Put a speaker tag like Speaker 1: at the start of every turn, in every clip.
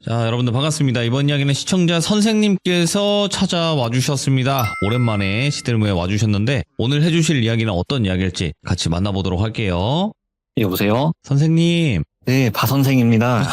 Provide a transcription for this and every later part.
Speaker 1: 자, 여러분들 반갑습니다. 이번 이야기는 시청자 선생님께서 찾아와 주셨습니다. 오랜만에 시들무에 와주셨는데 오늘 해주실 이야기는 어떤 이야기일지 같이 만나보도록 할게요.
Speaker 2: 여보세요?
Speaker 1: 선생님.
Speaker 2: 네, 바선생입니다.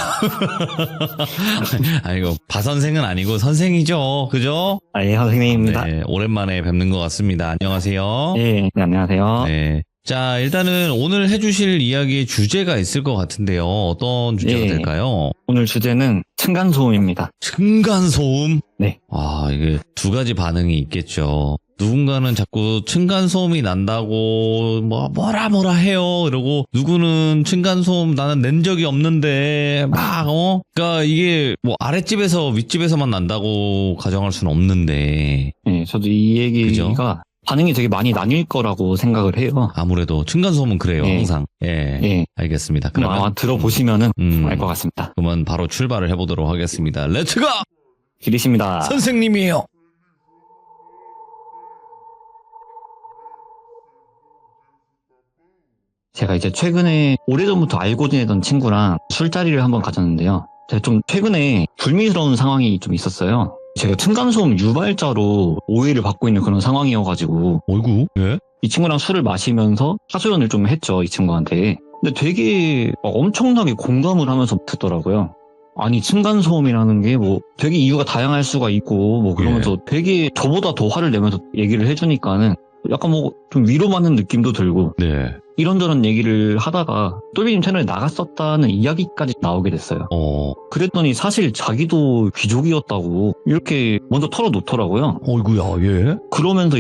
Speaker 1: 아이고, 바선생은 아니고 선생이죠. 그죠?
Speaker 2: 아, 예, 선생님입니다.
Speaker 1: 네, 오랜만에 뵙는 것 같습니다. 안녕하세요.
Speaker 2: 네, 안녕하세요.
Speaker 1: 네. 자, 일단은 오늘 해주실 이야기의 주제가 있을 것 같은데요. 어떤 주제가
Speaker 2: 네.
Speaker 1: 될까요?
Speaker 2: 오늘 주제는 층간소음입니다.
Speaker 1: 층간소음?
Speaker 2: 네.
Speaker 1: 아, 이게 두 가지 반응이 있겠죠. 누군가는 자꾸 층간소음이 난다고 뭐라 해요 이러고, 누구는 층간소음 나는 낸 적이 없는데 그러니까 이게 뭐 아랫집에서 윗집에서만 난다고 가정할 수는 없는데.
Speaker 2: 네, 저도 이 얘기가
Speaker 1: 그죠?
Speaker 2: 반응이 되게 많이 나뉠 거라고 생각을 해요.
Speaker 1: 아무래도 층간소음은 그래요.
Speaker 2: 네.
Speaker 1: 항상. 예.
Speaker 2: 네.
Speaker 1: 알겠습니다.
Speaker 2: 그럼
Speaker 1: 그러면
Speaker 2: 아마 들어보시면은 알 것 같습니다.
Speaker 1: 그러면 바로 출발을 해보도록 하겠습니다. 렛츠고!
Speaker 2: 기리십니다.
Speaker 1: 선생님이에요.
Speaker 2: 제가 이제 최근에 오래전부터 알고 지내던 친구랑 술자리를 한번 가졌는데요. 제가 좀 최근에 불미스러운 상황이 좀 있었어요. 제가 층간소음 유발자로 오해를 받고 있는 그런 상황이어가지고
Speaker 1: 어이구. 예?
Speaker 2: 이 친구랑 술을 마시면서 하소연을 좀 했죠, 이 친구한테. 근데 되게 막 엄청나게 공감을 하면서 듣더라고요. 아니, 층간소음이라는 게 뭐 되게 이유가 다양할 수가 있고 뭐 그러면서 되게 저보다 더 화를 내면서 얘기를 해주니까는 약간 뭐 좀 위로받는 느낌도 들고
Speaker 1: 네.
Speaker 2: 이런저런 얘기를 하다가 똘비님 채널에 나갔었다는 이야기까지 나오게 됐어요. 그랬더니 사실 자기도 귀족이었다고 이렇게 먼저 털어놓더라고요.
Speaker 1: 어이구야, 예?
Speaker 2: 그러면서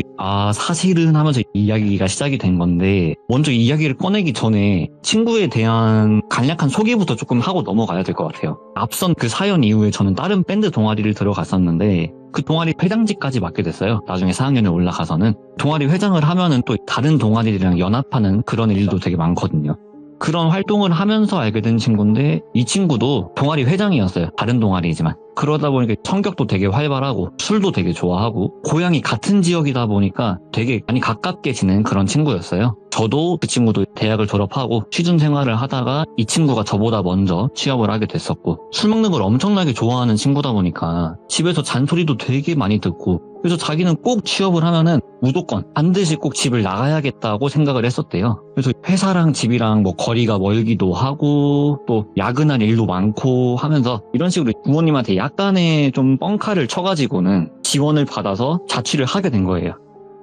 Speaker 2: 사실은 하면서 이야기가 시작이 된 건데, 먼저 이야기를 꺼내기 전에 친구에 대한 간략한 소개부터 조금 하고 넘어가야 될 것 같아요. 앞선 그 사연 이후에 저는 다른 밴드 동아리를 들어갔었는데 그 동아리 회장직까지 맡게 됐어요. 나중에 4학년에 올라가서는. 동아리 회장을 하면은 또 다른 동아리들이랑 연합하는 그런 일도 되게 많거든요. 그런 활동을 하면서 알게 된 친구인데, 이 친구도 동아리 회장이었어요. 다른 동아리지만. 그러다 보니까 성격도 되게 활발하고 술도 되게 좋아하고 고향이 같은 지역이다 보니까 되게 많이 가깝게 지낸 그런 친구였어요. 저도 그 친구도 대학을 졸업하고 취준 생활을 하다가 이 친구가 저보다 먼저 취업을 하게 됐었고, 술 먹는 걸 엄청나게 좋아하는 친구다 보니까 집에서 잔소리도 되게 많이 듣고, 그래서 자기는 꼭 취업을 하면은 무조건 반드시 꼭 집을 나가야겠다고 생각을 했었대요. 그래서 회사랑 집이랑 뭐 거리가 멀기도 하고 또 야근할 일도 많고 하면서 이런 식으로 부모님한테 약간의 좀 뻥카를 쳐가지고는 지원을 받아서 자취를 하게 된 거예요.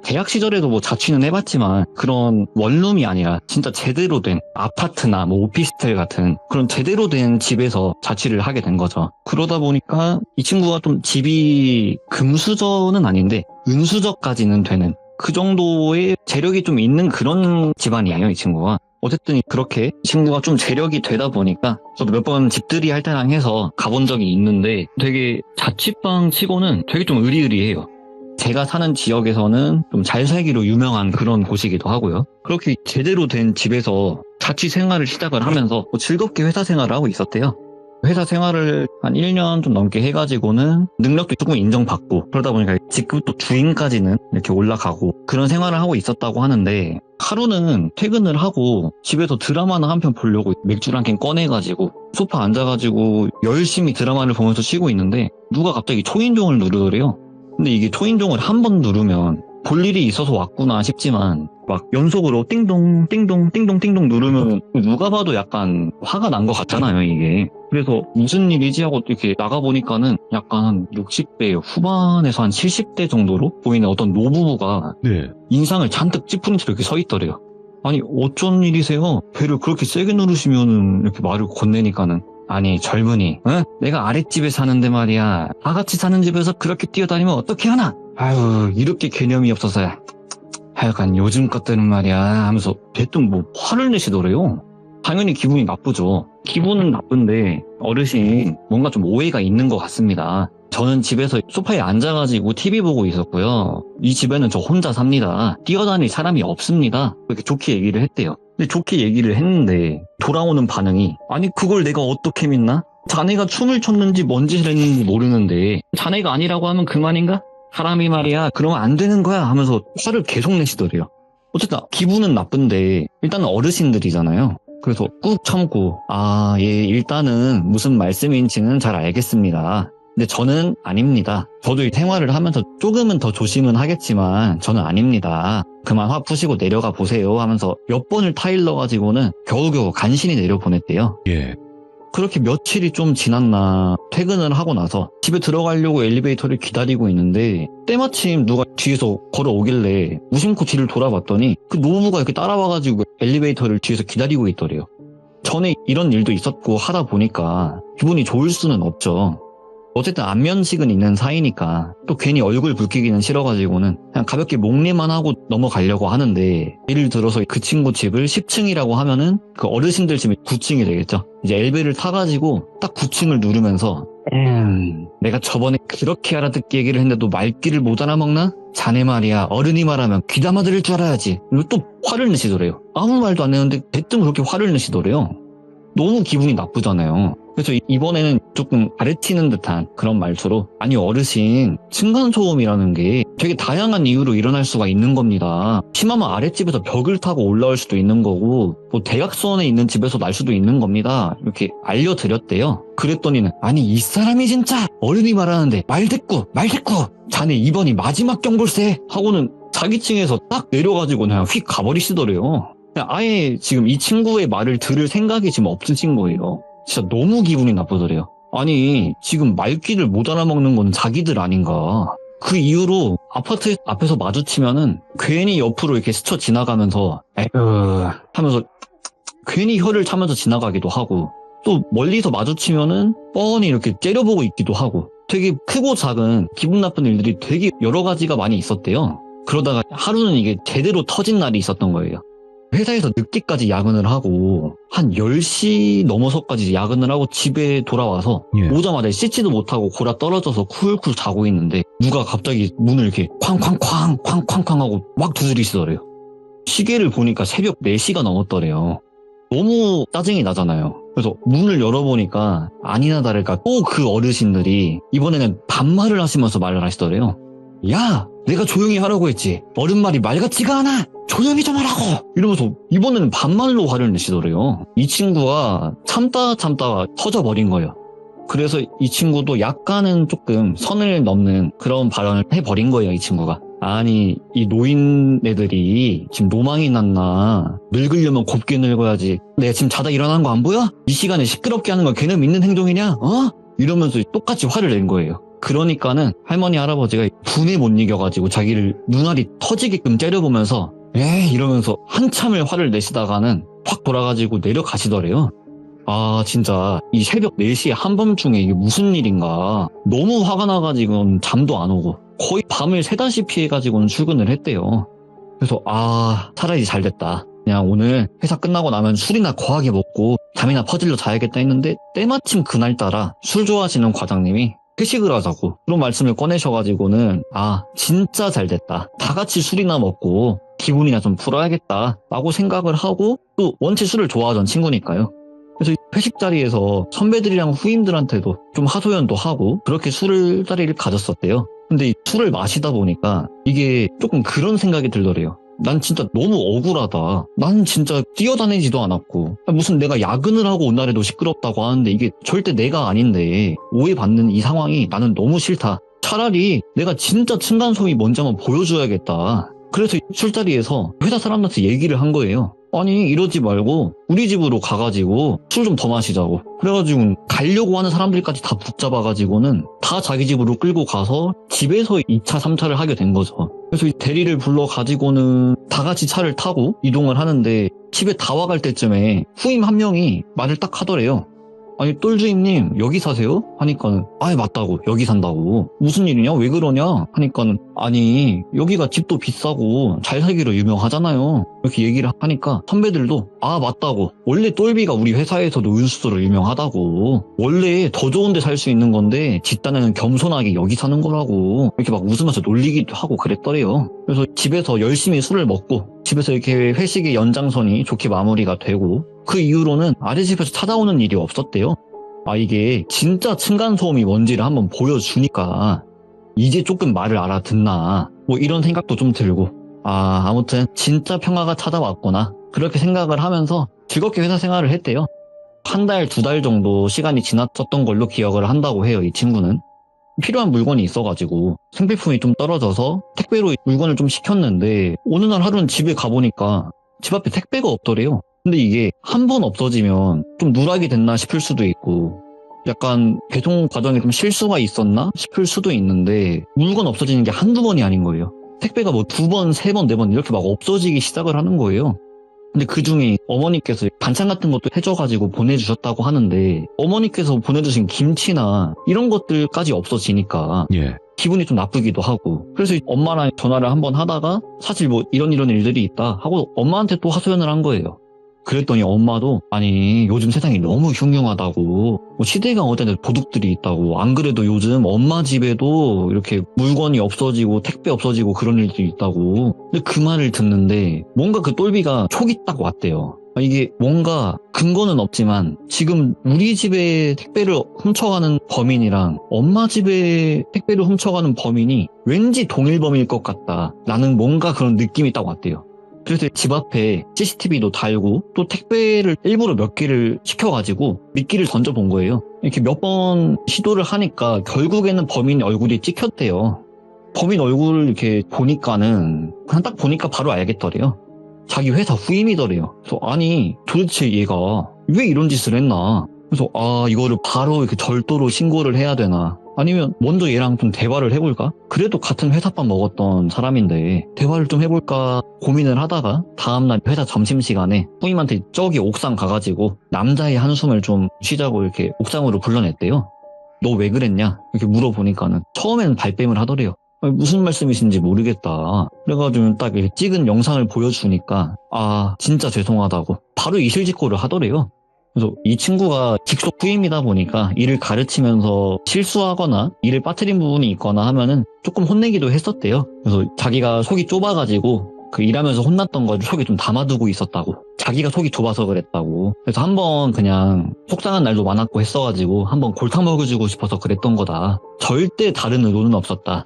Speaker 2: 대학 시절에도 뭐 자취는 해봤지만 그런 원룸이 아니라 진짜 제대로 된 아파트나 뭐 오피스텔 같은 그런 제대로 된 집에서 자취를 하게 된 거죠. 그러다 보니까 이 친구가 좀 집이 금수저는 아닌데 은수저까지는 되는 그 정도의 재력이 좀 있는 그런 집안이에요, 이 친구가. 어쨌든 그렇게 친구가 좀 재력이 되다 보니까 저도 몇 번 집들이 할 때랑 해서 가본 적이 있는데 되게 자취방 치고는 되게 좀 으리으리해요. 제가 사는 지역에서는 좀 잘 살기로 유명한 그런 곳이기도 하고요. 그렇게 제대로 된 집에서 자취 생활을 시작을 하면서 즐겁게 회사 생활을 하고 있었대요. 회사 생활을 한 1년 좀 넘게 해가지고는 능력도 조금 인정받고, 그러다 보니까 직급도 주임까지는 이렇게 올라가고 그런 생활을 하고 있었다고 하는데, 하루는 퇴근을 하고 집에서 드라마나 한 편 보려고 맥주를 한 캔 꺼내가지고 소파 앉아가지고 열심히 드라마를 보면서 쉬고 있는데 누가 갑자기 초인종을 누르더래요. 근데 이게 초인종을 한 번 누르면 볼 일이 있어서 왔구나 싶지만 막 연속으로 띵동 띵동 띵동 띵동 누르면 누가 봐도 약간 화가 난 것 같잖아요, 이게. 그래서 무슨 일이지 하고 이렇게 나가보니까는 약간 한 60대 후반에서 한 70대 정도로 보이는 어떤 노부부가
Speaker 1: 네.
Speaker 2: 인상을 잔뜩 찌푸린 채로 이렇게 서 있더래요. 아니, 어쩐 일이세요? 배를 그렇게 세게 누르시면은 이렇게 말을 건네니까는, 아니, 젊은이, 내가 아랫집에 사는데 말이야. 다 같이 사는 집에서 그렇게 뛰어다니면 어떻게 하나? 아유, 이렇게 개념이 없어서야. 하여간 요즘 것들은 말이야 하면서 대뜸 뭐 화를 내시더래요. 당연히 기분이 나쁘죠. 기분은 나쁜데 어르신이 뭔가 좀 오해가 있는 것 같습니다. 저는 집에서 소파에 앉아가지고 TV 보고 있었고요. 이 집에는 저 혼자 삽니다. 뛰어다닐 사람이 없습니다. 그렇게 좋게 얘기를 했대요. 근데 좋게 얘기를 했는데 돌아오는 반응이, 아니 그걸 내가 어떻게 믿나? 자네가 춤을 췄는지 뭔 짓을 했는지 모르는데 자네가 아니라고 하면 그만인가? 사람이 말이야 그러면 안 되는 거야 하면서 화를 계속 내시더래요. 어쨌든 기분은 나쁜데 일단은 어르신들이잖아요. 그래서 꾹 참고 예, 일단은 무슨 말씀인지는 잘 알겠습니다. 근데 저는 아닙니다. 저도 이 생활을 하면서 조금은 더 조심은 하겠지만 저는 아닙니다. 그만 화 푸시고 내려가 보세요 하면서 몇 번을 타일러 가지고는 겨우겨우 간신히 내려보냈대요.
Speaker 1: 예.
Speaker 2: 그렇게 며칠이 좀 지났나 퇴근을 하고 나서 집에 들어가려고 엘리베이터를 기다리고 있는데 때마침 누가 뒤에서 걸어오길래 무심코 뒤를 돌아봤더니 그 노부가 이렇게 따라와가지고 엘리베이터를 뒤에서 기다리고 있더래요. 전에 이런 일도 있었고 하다 보니까 기분이 좋을 수는 없죠. 어쨌든 안면식은 있는 사이니까 또 괜히 얼굴 붉히기는 싫어가지고는 그냥 가볍게 목례만 하고 넘어가려고 하는데 예를 들어서 그 친구 집을 10층이라고 하면은 그 어르신들 집이 9층이 되겠죠. 이제 엘베를 타가지고 딱 9층을 누르면서 내가 저번에 그렇게 알아듣게 얘기를 했는데도 말귀를 못 알아먹나? 자네 말이야 어른이 말하면 귀담아 들을 줄 알아야지. 그리고 또 화를 내시더래요. 아무 말도 안 했는데 대뜸 그렇게 화를 내시더래요. 너무 기분이 나쁘잖아요. 그래서 이번에는 조금 가르치는 듯한 그런 말투로 아니 어르신 층간소음이라는 게 되게 다양한 이유로 일어날 수가 있는 겁니다. 심하면 아랫집에서 벽을 타고 올라올 수도 있는 거고 뭐 대각선에 있는 집에서 날 수도 있는 겁니다. 이렇게 알려드렸대요. 그랬더니는 아니 이 사람이 진짜 어른이 말하는데 말 됐고 자네 이번이 마지막 경골세 하고는 자기 층에서 딱 내려가지고 그냥 휙 가버리시더래요. 그냥 아예 지금 이 친구의 말을 들을 생각이 지금 없으신 거예요. 진짜 너무 기분이 나쁘더래요. 아니 지금 말귀를 못 알아먹는 건 자기들 아닌가. 그 이후로 아파트 앞에서 마주치면은 괜히 옆으로 이렇게 스쳐 지나가면서 에휴 하면서 괜히 혀를 차면서 지나가기도 하고 또 멀리서 마주치면은 뻔히 이렇게 째려보고 있기도 하고 되게 크고 작은 기분 나쁜 일들이 되게 여러 가지가 많이 있었대요. 그러다가 하루는 이게 제대로 터진 날이 있었던 거예요. 회사에서 늦게까지 야근을 하고 한 10시 넘어서까지 야근을 하고 집에 돌아와서
Speaker 1: 예.
Speaker 2: 오자마자 씻지도 못하고 골아 떨어져서 쿨쿨 자고 있는데 누가 갑자기 문을 이렇게 쾅쾅쾅 하고 막 두드리시더래요. 시계를 보니까 새벽 4시가 넘었더래요. 너무 짜증이 나잖아요. 그래서 문을 열어보니까 아니나 다를까 또 그 어르신들이 이번에는 반말을 하시면서 말을 하시더래요. 야! 내가 조용히 하라고 했지. 어른 말이 말 같지가 않아. 조용히 좀 하라고. 이러면서 이번에는 반말로 화를 내시더래요. 이 친구가 참다가 터져버린 거예요. 그래서 이 친구도 약간은 조금 선을 넘는 그런 발언을 해버린 거예요. 이 친구가. 아니 이 노인네들이 지금 노망이 났나. 늙으려면 곱게 늙어야지. 내가 지금 자다 일어난 거 안 보여? 이 시간에 시끄럽게 하는 건 걔는 믿는 행동이냐? 이러면서 똑같이 화를 낸 거예요. 그러니까는 할머니 할아버지가 분에 못 이겨가지고 자기를 눈알이 터지게끔 째려보면서 이러면서 한참을 화를 내시다가는 확 돌아가지고 내려가시더래요. 진짜 이 새벽 4시에 한밤중에 이게 무슨 일인가. 너무 화가 나가지고는 잠도 안 오고 거의 밤을 새다시피 해가지고는 출근을 했대요. 그래서 차라리 잘 됐다. 그냥 오늘 회사 끝나고 나면 술이나 거하게 먹고 잠이나 퍼질러 자야겠다 했는데 때마침 그날따라 술 좋아하시는 과장님이 회식을 하자고 그런 말씀을 꺼내셔가지고는 진짜 잘 됐다. 다 같이 술이나 먹고 기분이나 좀 풀어야겠다 라고 생각을 하고 또 원체 술을 좋아하던 친구니까요. 그래서 회식 자리에서 선배들이랑 후임들한테도 좀 하소연도 하고 그렇게 술 자리를 가졌었대요. 근데 이 술을 마시다 보니까 이게 조금 그런 생각이 들더래요. 난 진짜 너무 억울하다. 난 진짜 뛰어다니지도 않았고 무슨 내가 야근을 하고 온 날에도 시끄럽다고 하는데 이게 절대 내가 아닌데 오해받는 이 상황이 나는 너무 싫다. 차라리 내가 진짜 층간소음이 뭔지 한번 보여줘야겠다. 그래서 술자리에서 회사 사람들한테 얘기를 한 거예요. 아니 이러지 말고 우리 집으로 가가지고 술 좀 더 마시자고. 그래가지고 가려고 하는 사람들까지 다 붙잡아가지고는 다 자기 집으로 끌고 가서 집에서 2차 3차를 하게 된 거죠. 그래서 이 대리를 불러가지고는 다 같이 차를 타고 이동을 하는데 집에 다 와갈 때쯤에 후임 한 명이 말을 딱 하더래요. 아니 똘주임님 여기 사세요? 하니까는 맞다고 여기 산다고. 무슨 일이냐 왜 그러냐 하니까는 아니 여기가 집도 비싸고 잘 살기로 유명하잖아요. 이렇게 얘기를 하니까 선배들도 맞다고 원래 똘비가 우리 회사에서도 은수저로 유명하다고. 원래 더 좋은 데 살 수 있는 건데 집단에는 겸손하게 여기 사는 거라고 이렇게 막 웃으면서 놀리기도 하고 그랬더래요. 그래서 집에서 열심히 술을 먹고 집에서 이렇게 회식의 연장선이 좋게 마무리가 되고 그 이후로는 아랫집에서 찾아오는 일이 없었대요. 이게 진짜 층간소음이 뭔지를 한번 보여주니까 이제 조금 말을 알아듣나 뭐 이런 생각도 좀 들고 아무튼 진짜 평화가 찾아왔구나 그렇게 생각을 하면서 즐겁게 회사 생활을 했대요. 한 달, 두 달 정도 시간이 지났었던 걸로 기억을 한다고 해요, 이 친구는. 필요한 물건이 있어가지고 생필품이 좀 떨어져서 택배로 물건을 좀 시켰는데 어느 날 하루는 집에 가보니까 집 앞에 택배가 없더래요. 근데 이게 한 번 없어지면 좀 누락이 됐나 싶을 수도 있고 약간 배송 과정에 좀 실수가 있었나 싶을 수도 있는데 물건 없어지는 게 한두 번이 아닌 거예요. 택배가 뭐 두 번, 세 번, 네 번 이렇게 막 없어지기 시작을 하는 거예요. 근데 그 중에 어머니께서 반찬 같은 것도 해줘가지고 보내주셨다고 하는데 어머니께서 보내주신 김치나 이런 것들까지 없어지니까
Speaker 1: 예.
Speaker 2: 기분이 좀 나쁘기도 하고 그래서 엄마랑 전화를 한번 하다가 사실 뭐 이런 일들이 있다 하고 엄마한테 또 하소연을 한 거예요. 그랬더니 엄마도 아니 요즘 세상이 너무 흉흉하다고 뭐 시대가 어제는 도둑들이 있다고 안 그래도 요즘 엄마 집에도 이렇게 물건이 없어지고 택배 없어지고 그런 일들이 있다고 근데 그 말을 듣는데 뭔가 그 똘비가 촉이 딱 왔대요. 이게 뭔가 근거는 없지만 지금 우리 집에 택배를 훔쳐가는 범인이랑 엄마 집에 택배를 훔쳐가는 범인이 왠지 동일 범인일 것 같다 라는 뭔가 그런 느낌이 딱 왔대요. 그래서 집 앞에 CCTV도 달고 또 택배를 일부러 몇 개를 시켜가지고 미끼를 던져본 거예요. 이렇게 몇 번 시도를 하니까 결국에는 범인 얼굴이 찍혔대요. 범인 얼굴을 이렇게 보니까는 그냥 딱 보니까 바로 알겠더래요. 자기 회사 후임이더래요. 그래서 아니 도대체 얘가 왜 이런 짓을 했나. 그래서 이거를 바로 이렇게 절도로 신고를 해야 되나. 아니면 먼저 얘랑 좀 대화를 해볼까? 그래도 같은 회사밥 먹었던 사람인데 대화를 좀 해볼까 고민을 하다가 다음날 회사 점심시간에 후임한테 저기 옥상 가가지고 남자의 한숨을 좀 쉬자고 이렇게 옥상으로 불러냈대요. 너 왜 그랬냐? 이렇게 물어보니까는 처음에는 발뺌을 하더래요. 무슨 말씀이신지 모르겠다. 그래가지고 딱 이렇게 찍은 영상을 보여주니까 진짜 죄송하다고 바로 이실직고를 하더래요. 그래서 이 친구가 직속 후임이다 보니까 일을 가르치면서 실수하거나 일을 빠뜨린 부분이 있거나 하면은 조금 혼내기도 했었대요. 그래서 자기가 속이 좁아가지고 그 일하면서 혼났던 걸 속에 좀 담아두고 있었다고. 자기가 속이 좁아서 그랬다고. 그래서 한번 그냥 속상한 날도 많았고 했어가지고 한번 골탕 먹여주고 싶어서 그랬던 거다. 절대 다른 의도는 없었다.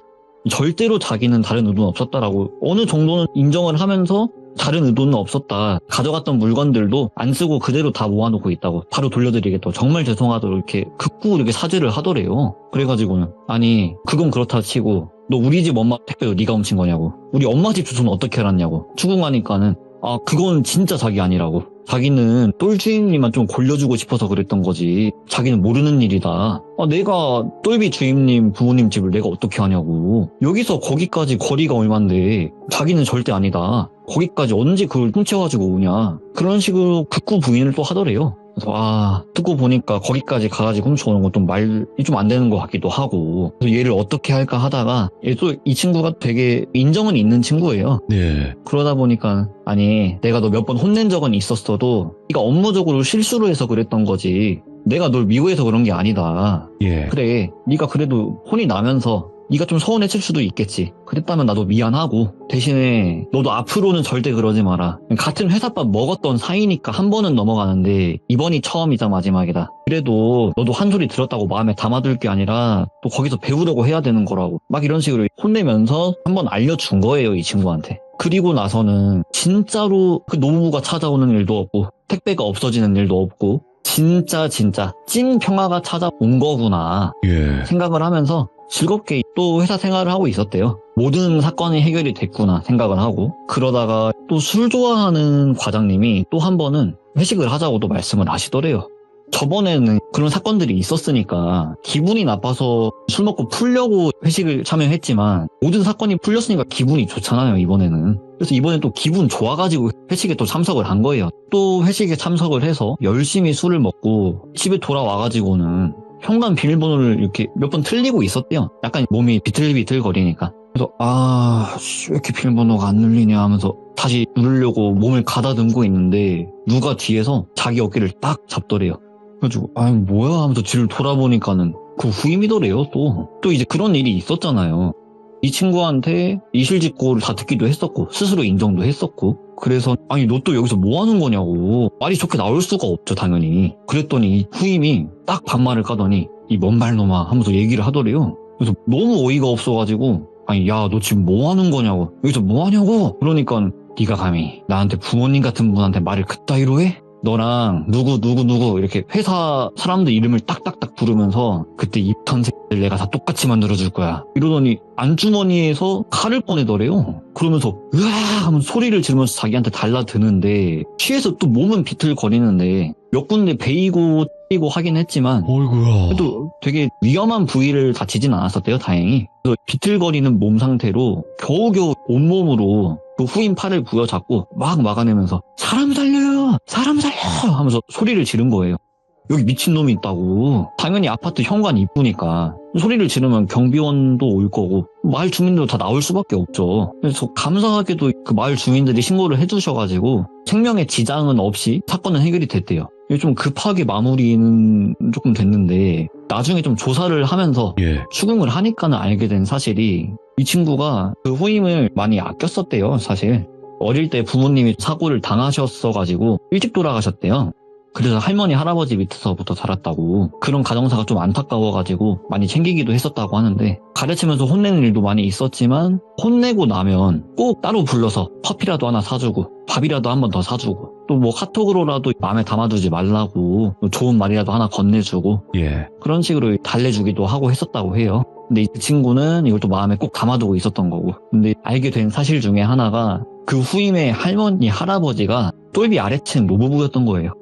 Speaker 2: 절대로 자기는 다른 의도는 없었다라고 어느 정도는 인정을 하면서 다른 의도는 없었다. 가져갔던 물건들도 안 쓰고 그대로 다 모아놓고 있다고. 바로 돌려드리겠다고. 정말 죄송하다고 이렇게 극구 이렇게 사죄를 하더래요. 그래가지고는 아니 그건 그렇다 치고 너 우리 집 엄마 택배도 네가 훔친 거냐고. 우리 엄마 집 주소는 어떻게 알았냐고. 추궁하니까는 그건 진짜 자기 아니라고. 자기는 똘 주임님만 좀 골려주고 싶어서 그랬던 거지. 자기는 모르는 일이다. 내가 똘비 주임님 부모님 집을 내가 어떻게 하냐고. 여기서 거기까지 거리가 얼만데 자기는 절대 아니다. 거기까지 언제 그걸 훔쳐가지고 오냐. 그런 식으로 극구 부인을 또 하더래요. 그래서 듣고 보니까 거기까지 가가지고 훔쳐오는 건 좀 말이 좀 안 되는 것 같기도 하고. 그래서 얘를 어떻게 할까 하다가 얘 또 이 친구가 되게 인정은 있는 친구예요.
Speaker 1: 네.
Speaker 2: 그러다 보니까 아니 내가 너 몇 번 혼낸 적은 있었어도 네가 업무적으로 실수로 해서 그랬던 거지 내가 널 미워해서 그런 게 아니다.
Speaker 1: 예.
Speaker 2: 그래 네가 그래도 혼이 나면서 네가 좀 서운했을 수도 있겠지. 그랬다면 나도 미안하고 대신에 너도 앞으로는 절대 그러지 마라. 같은 회사밥 먹었던 사이니까 한 번은 넘어가는데 이번이 처음이자 마지막이다. 그래도 너도 한 소리 들었다고 마음에 담아둘 게 아니라 또 거기서 배우려고 해야 되는 거라고 막 이런 식으로 혼내면서 한번 알려준 거예요, 이 친구한테. 그리고 나서는 진짜로 그 노무부가 찾아오는 일도 없고 택배가 없어지는 일도 없고 진짜 찐 평화가 찾아온 거구나 생각을 하면서 즐겁게 또 회사 생활을 하고 있었대요. 모든 사건이 해결이 됐구나 생각을 하고. 그러다가 또 술 좋아하는 과장님이 또 한 번은 회식을 하자고도 말씀을 하시더래요. 저번에는 그런 사건들이 있었으니까 기분이 나빠서 술 먹고 풀려고 회식을 참여했지만 모든 사건이 풀렸으니까 기분이 좋잖아요, 이번에는. 그래서 이번엔 또 기분 좋아가지고 회식에 또 참석을 한 거예요. 또 회식에 참석을 해서 열심히 술을 먹고 집에 돌아와가지고는 현관 비밀번호를 이렇게 몇 번 틀리고 있었대요. 약간 몸이 비틀비틀 거리니까. 그래서 왜 이렇게 비밀번호가 안 눌리냐 하면서 다시 누르려고 몸을 가다듬고 있는데 누가 뒤에서 자기 어깨를 딱 잡더래요. 그래가지고 뭐야 하면서 뒤를 돌아보니까는 그 후임이더래요. 또 이제 그런 일이 있었잖아요. 이 친구한테 이실직고를 다 듣기도 했었고 스스로 인정도 했었고. 그래서 너 또 여기서 뭐 하는 거냐고. 말이 좋게 나올 수가 없죠, 당연히. 그랬더니 이 후임이 딱 반말을 까더니 이 먼발놈아 하면서 얘기를 하더래요. 그래서 너무 어이가 없어가지고 야 너 지금 뭐 하는 거냐고. 여기서 뭐 하냐고. 그러니까 네가 감히 나한테 부모님 같은 분한테 말을 그따위로 해? 너랑 누구 이렇게 회사 사람들 이름을 딱딱딱 부르면서 그때 입던 새끼들 내가 다 똑같이 만들어줄 거야. 이러더니 안주머니에서 칼을 꺼내더래요. 그러면서 으아 하면 소리를 지르면서 자기한테 달라드는데 취해서 또 몸은 비틀거리는데 몇 군데 베이고 찌고 하긴 했지만
Speaker 1: 어이구야.
Speaker 2: 그래도 되게 위험한 부위를 다치진 않았었대요, 다행히. 그래서 비틀거리는 몸 상태로 겨우겨우 온몸으로 그 후임 팔을 부여잡고 막 막아내면서 사람 살려요! 사람 살려요! 하면서 소리를 지른 거예요. 여기 미친놈이 있다고. 당연히 아파트 현관 입구니까 소리를 지르면 경비원도 올 거고 마을 주민도 다 나올 수밖에 없죠. 그래서 감사하게도 그 마을 주민들이 신고를 해주셔가지고 생명의 지장은 없이 사건은 해결이 됐대요. 이게 좀 급하게 마무리는 조금 됐는데 나중에 좀 조사를 하면서
Speaker 1: 예.
Speaker 2: 추궁을 하니까는 알게 된 사실이 이 친구가 그 후임을 많이 아꼈었대요, 사실. 어릴 때 부모님이 사고를 당하셨어가지고 일찍 돌아가셨대요. 그래서 할머니, 할아버지 밑에서부터 살았다고. 그런 가정사가 좀 안타까워가지고 많이 챙기기도 했었다고 하는데 가르치면서 혼내는 일도 많이 있었지만 혼내고 나면 꼭 따로 불러서 커피라도 하나 사주고 밥이라도 한 번 더 사주고 또 뭐 카톡으로라도 마음에 담아두지 말라고 좋은 말이라도 하나 건네주고
Speaker 1: 예.
Speaker 2: 그런 식으로 달래주기도 하고 했었다고 해요. 근데 이 친구는 이걸 또 마음에 꼭 담아두고 있었던 거고. 근데 알게 된 사실 중에 하나가 그 후임의 할머니, 할아버지가 똘비 아래층 노부부였던 거예요.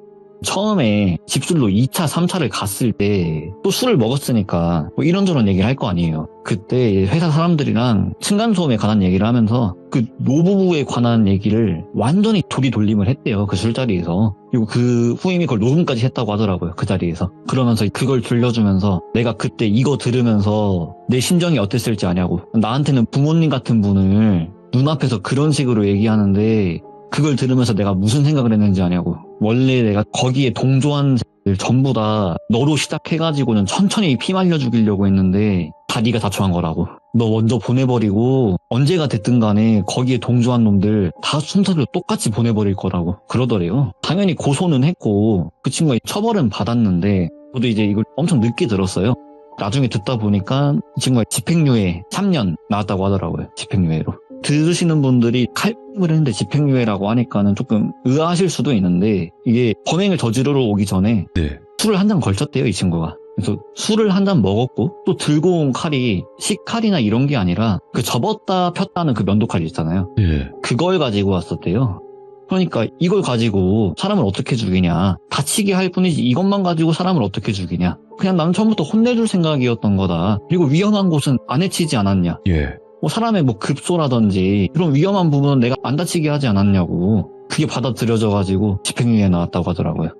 Speaker 2: 처음에 집술로 2차, 3차를 갔을 때 또 술을 먹었으니까 뭐 이런저런 얘기를 할 거 아니에요. 그때 회사 사람들이랑 층간소음에 관한 얘기를 하면서 그 노부부에 관한 얘기를 완전히 돌림을 했대요. 그 술자리에서. 그리고 그 후임이 그걸 녹음까지 했다고 하더라고요. 그 자리에서. 그러면서 그걸 들려주면서 내가 그때 이거 들으면서 내 심정이 어땠을지 아냐고. 나한테는 부모님 같은 분을 눈앞에서 그런 식으로 얘기하는데 그걸 들으면서 내가 무슨 생각을 했는지 아냐고. 원래 내가 거기에 동조한 사람들 전부 다 너로 시작해가지고는 천천히 피 말려 죽이려고 했는데 다 네가 자초한 거라고. 너 먼저 보내버리고 언제가 됐든 간에 거기에 동조한 놈들 다 순서대로 똑같이 보내버릴 거라고 그러더래요. 당연히 고소는 했고 그 친구가 처벌은 받았는데 저도 이제 이걸 엄청 늦게 들었어요. 나중에 듣다 보니까 이 친구가 집행유예 3년 나왔다고 하더라고요. 집행유예로. 들으시는 분들이 칼을 했는데 집행유예라고 하니까는 조금 의아하실 수도 있는데 이게 범행을 저지르러 오기 전에
Speaker 1: 네.
Speaker 2: 술을 한 잔 걸쳤대요, 이 친구가. 그래서 술을 한 잔 먹었고 또 들고 온 칼이 식칼이나 이런 게 아니라 그 접었다 폈다는 그 면도칼이 있잖아요.
Speaker 1: 예.
Speaker 2: 그걸 가지고 왔었대요. 그러니까 이걸 가지고 사람을 어떻게 죽이냐. 다치게 할 뿐이지 이것만 가지고 사람을 어떻게 죽이냐. 그냥 나는 처음부터 혼내줄 생각이었던 거다. 그리고 위험한 곳은 안 해치지 않았냐.
Speaker 1: 예.
Speaker 2: 뭐 사람의 뭐 급소라든지 그런 위험한 부분은 내가 안 다치게 하지 않았냐고. 그게 받아들여져가지고 집행유예 나왔다고 하더라고요.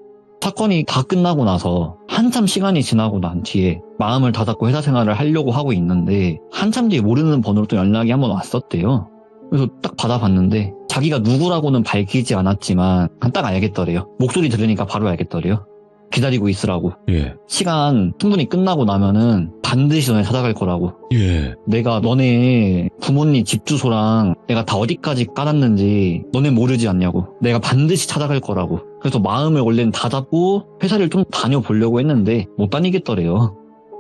Speaker 2: 사건이 다 끝나고 나서 한참 시간이 지나고 난 뒤에 마음을 다잡고 회사 생활을 하려고 하고 있는데 한참 뒤에 모르는 번호로 또 연락이 한번 왔었대요. 그래서 딱 받아봤는데 자기가 누구라고는 밝히지 않았지만 딱 알겠더래요. 목소리 들으니까 바로 알겠더래요. 기다리고 있으라고.
Speaker 1: 예.
Speaker 2: 시간 충분히 끝나고 나면은 반드시 너네 찾아갈 거라고.
Speaker 1: 예.
Speaker 2: 내가 너네 부모님 집 주소랑 내가 다 어디까지 깔았는지 너네 모르지 않냐고. 내가 반드시 찾아갈 거라고. 그래서 마음을 원래는 다 잡고 회사를 좀 다녀보려고 했는데 못 다니겠더래요.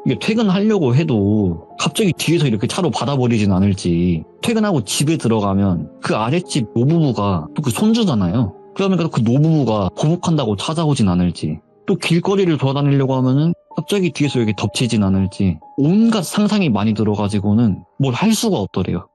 Speaker 2: 이게 퇴근하려고 해도 갑자기 뒤에서 이렇게 차로 받아버리진 않을지. 퇴근하고 집에 들어가면 그 아랫집 노부부가 또 그 손주잖아요. 그러니까 그 노부부가 보복한다고 찾아오진 않을지. 또 길거리를 돌아다니려고 하면은 갑자기 뒤에서 이렇게 덮치진 않을지 온갖 상상이 많이 들어가지고는 뭘 할 수가 없더래요.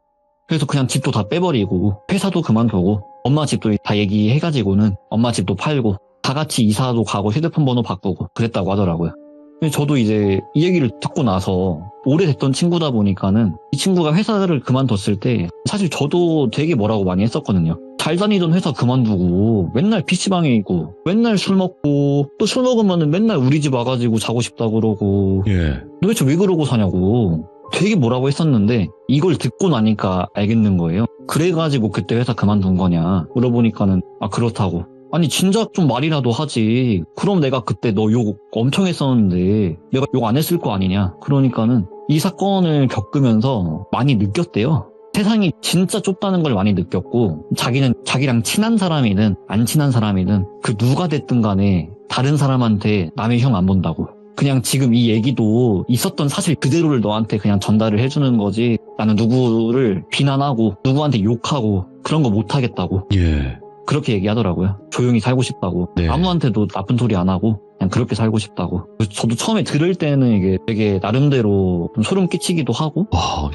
Speaker 2: 그래서 그냥 집도 다 빼버리고 회사도 그만두고 엄마 집도 다 얘기해가지고는 엄마 집도 팔고 다 같이 이사도 가고 휴대폰 번호 바꾸고 그랬다고 하더라고요. 근데 저도 이제 이 얘기를 듣고 나서 오래됐던 친구다 보니까는 이 친구가 회사를 그만뒀을 때 사실 저도 되게 뭐라고 많이 했었거든요. 잘 다니던 회사 그만두고 맨날 PC방에 있고 맨날 술 먹고 또 술 먹으면은 맨날 우리 집 와가지고 자고 싶다 그러고
Speaker 1: 예.
Speaker 2: 도대체 왜 그러고 사냐고 되게 뭐라고 했었는데 이걸 듣고 나니까 알겠는 거예요. 그래가지고 그때 회사 그만둔 거냐 물어보니까는 아 그렇다고. 아니 진작 좀 말이라도 하지. 그럼 내가 그때 너 욕 엄청 했었는데 내가 욕 안 했을 거 아니냐. 그러니까는 이 사건을 겪으면서 많이 느꼈대요. 세상이 진짜 좁다는 걸 많이 느꼈고 자기는 자기랑 친한 사람이든 안 친한 사람이든 그 누가 됐든 간에 다른 사람한테 남의 형 안 본다고. 그냥 지금 이 얘기도 있었던 사실 그대로를 너한테 그냥 전달을 해주는 거지 나는 누구를 비난하고 누구한테 욕하고 그런 거 못하겠다고.
Speaker 1: 예.
Speaker 2: 그렇게 얘기하더라고요. 조용히 살고 싶다고.
Speaker 1: 네.
Speaker 2: 아무한테도 나쁜 소리 안 하고 그냥 그렇게 살고 싶다고. 그래서 저도 처음에 들을 때는 이게 되게 나름대로 좀 소름 끼치기도 하고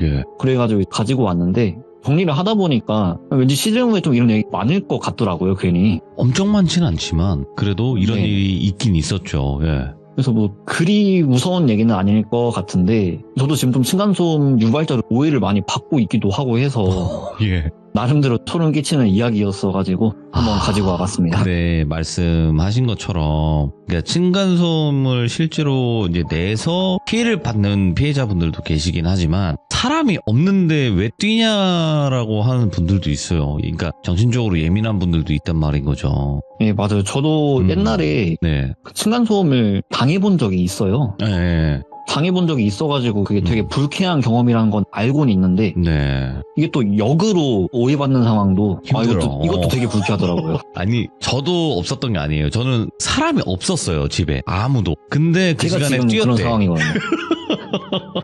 Speaker 1: 예.
Speaker 2: 그래가지고 가지고 왔는데 정리를 하다 보니까 왠지 시즌 후에 좀 이런 얘기 많을 것 같더라고요, 괜히.
Speaker 1: 엄청 많지는 않지만 그래도 이런
Speaker 2: 네.
Speaker 1: 일이 있긴 있었죠. 예.
Speaker 2: 그래서 뭐 그리 무서운 얘기는 아닐 것 같은데 저도 지금 좀 층간소음 유발자로 오해를 많이 받고 있기도 하고 해서
Speaker 1: 예.
Speaker 2: 나름대로 소름 끼치는 이야기였어가지고 한번 가지고 와봤습니다.
Speaker 1: 네, 말씀하신 것처럼 그러니까 층간소음을 실제로 이제 내서 피해를 받는 피해자분들도 계시긴 하지만 사람이 없는데 왜 뛰냐라고 하는 분들도 있어요. 그러니까 정신적으로 예민한 분들도 있단 말인 거죠.
Speaker 2: 네, 맞아요. 저도 옛날에
Speaker 1: 네.
Speaker 2: 그 층간소음을 당해본 적이 있어요.
Speaker 1: 네.
Speaker 2: 당해본 적이 있어가지고 그게 되게 불쾌한 경험이라는 건 알고는 있는데
Speaker 1: 네.
Speaker 2: 이게 또 역으로 오해받는 상황도
Speaker 1: 힘들어.
Speaker 2: 이것도 되게 불쾌하더라고요.
Speaker 1: 아니, 저도 없었던 게 아니에요. 저는 사람이 없었어요, 집에. 아무도. 근데 그
Speaker 2: 제가
Speaker 1: 시간에
Speaker 2: 지금 그런
Speaker 1: 뛰었대.
Speaker 2: 상황이거든요.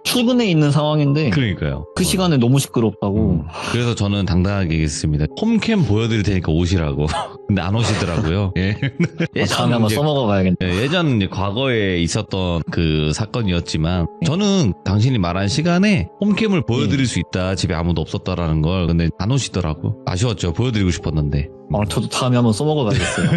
Speaker 2: 출근해 있는 상황인데
Speaker 1: 그러니까요.
Speaker 2: 그 시간에 너무 시끄럽다고.
Speaker 1: 그래서 저는 당당하게 얘기했습니다. 홈캠 보여드릴 테니까 오시라고. 근데 안 오시더라고요. 예.
Speaker 2: 다음에 한번
Speaker 1: 이제-
Speaker 2: 써먹어 봐야겠네.
Speaker 1: 예, 예전 이제 과거에 있었던 그 사건이었지만 저는 당신이 말한 시간에 홈캠을 보여드릴 수 있다. 집에 아무도 없었다라는 걸. 근데 안 오시더라고. 아쉬웠죠. 보여드리고 싶었는데.
Speaker 2: 저도 다음에 한번 써먹어 봐야겠어요.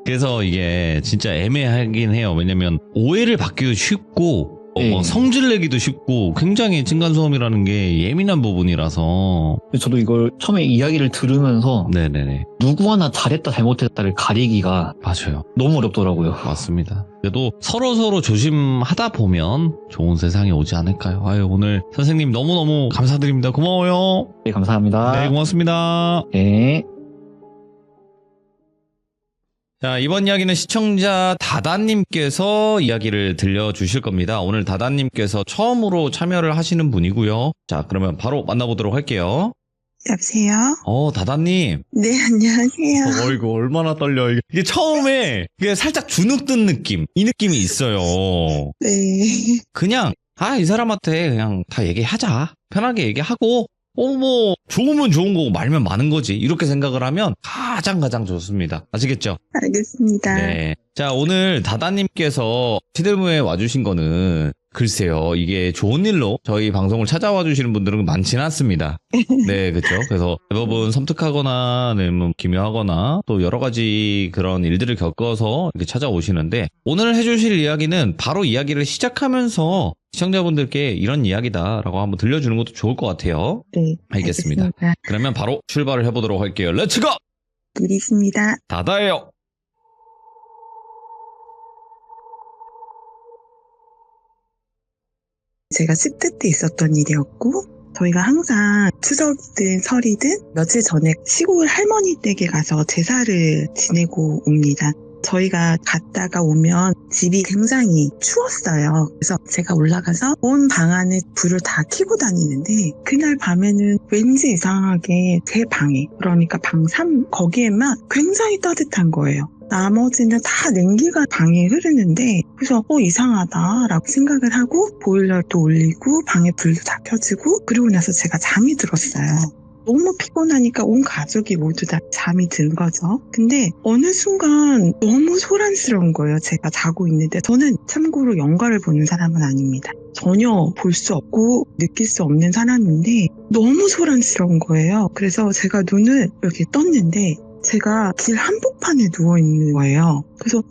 Speaker 1: 그래서 이게 진짜 애매하긴 해요. 왜냐면 오해를 받기도 쉽고
Speaker 2: 네.
Speaker 1: 성질 내기도 쉽고 굉장히 층간소음이라는 게 예민한 부분이라서.
Speaker 2: 저도 이걸 처음에 이야기를 들으면서
Speaker 1: 네네네.
Speaker 2: 누구 하나 잘했다 잘못했다를 가리기가
Speaker 1: 맞아요.
Speaker 2: 너무 어렵더라고요.
Speaker 1: 맞습니다. 그래도 서로 조심하다 보면 좋은 세상이 오지 않을까요? 아유, 오늘 선생님 너무너무 감사드립니다. 고마워요.
Speaker 2: 네, 감사합니다.
Speaker 1: 네, 고맙습니다.
Speaker 2: 네.
Speaker 1: 자, 이번 이야기는 시청자 다다님께서 이야기를 들려주실 겁니다. 오늘 다다님께서 처음으로 참여를 하시는 분이고요. 자, 그러면 바로 만나보도록 할게요.
Speaker 3: 여보세요?
Speaker 1: 다다님.
Speaker 3: 네, 안녕하세요.
Speaker 1: 이거 얼마나 떨려. 이게 처음에 이게 살짝 주눅 든 느낌. 이 느낌이 있어요.
Speaker 3: 네.
Speaker 1: 그냥, 이 사람한테 그냥 다 얘기하자. 편하게 얘기하고, 뭐, 좋으면 좋은 거고 말면 많은 거지. 이렇게 생각을 하면 가장 좋습니다. 아시겠죠?
Speaker 3: 알겠습니다.
Speaker 1: 네. 자, 오늘 다다님께서 티들무에 와주신 거는 글쎄요, 이게 좋은 일로 저희 방송을 찾아와 주시는 분들은 많지는 않습니다. 네, 그렇죠. 그래서 대부분 섬뜩하거나, 아니면 기묘하거나 또 여러 가지 그런 일들을 겪어서 이렇게 찾아오시는데 오늘 해주실 이야기는 바로 이야기를 시작하면서 시청자분들께 이런 이야기다라고 한번 들려주는 것도 좋을 것 같아요.
Speaker 3: 네.
Speaker 1: 알겠습니다. 그러면 바로 출발을 해보도록 할게요. 렛츠고!
Speaker 3: 길 있습니다.
Speaker 1: 다다예요.
Speaker 3: 제가 10대 때 있었던 일이었고, 저희가 항상 추석이든 설이든 며칠 전에 시골 할머니 댁에 가서 제사를 지내고 옵니다. 저희가 갔다가 오면 집이 굉장히 추웠어요. 그래서 제가 올라가서 온 방 안에 불을 다 켜고 다니는데 그날 밤에는 왠지 이상하게 제 방에, 그러니까 방 3, 거기에만 굉장히 따뜻한 거예요. 나머지는 다 냉기가 방에 흐르는데 그래서 이상하다라고 생각을 하고 보일러도 올리고 방에 불도 다 켜지고 그러고 나서 제가 잠이 들었어요. 너무 피곤하니까 온 가족이 모두 다 잠이 든 거죠. 근데 어느 순간 너무 소란스러운 거예요. 제가 자고 있는데 저는 참고로 영화를 보는 사람은 아닙니다. 전혀 볼 수 없고 느낄 수 없는 사람인데 너무 소란스러운 거예요. 그래서 제가 눈을 이렇게 떴는데 제가 길 한복판에 누워있는 거예요. 그래서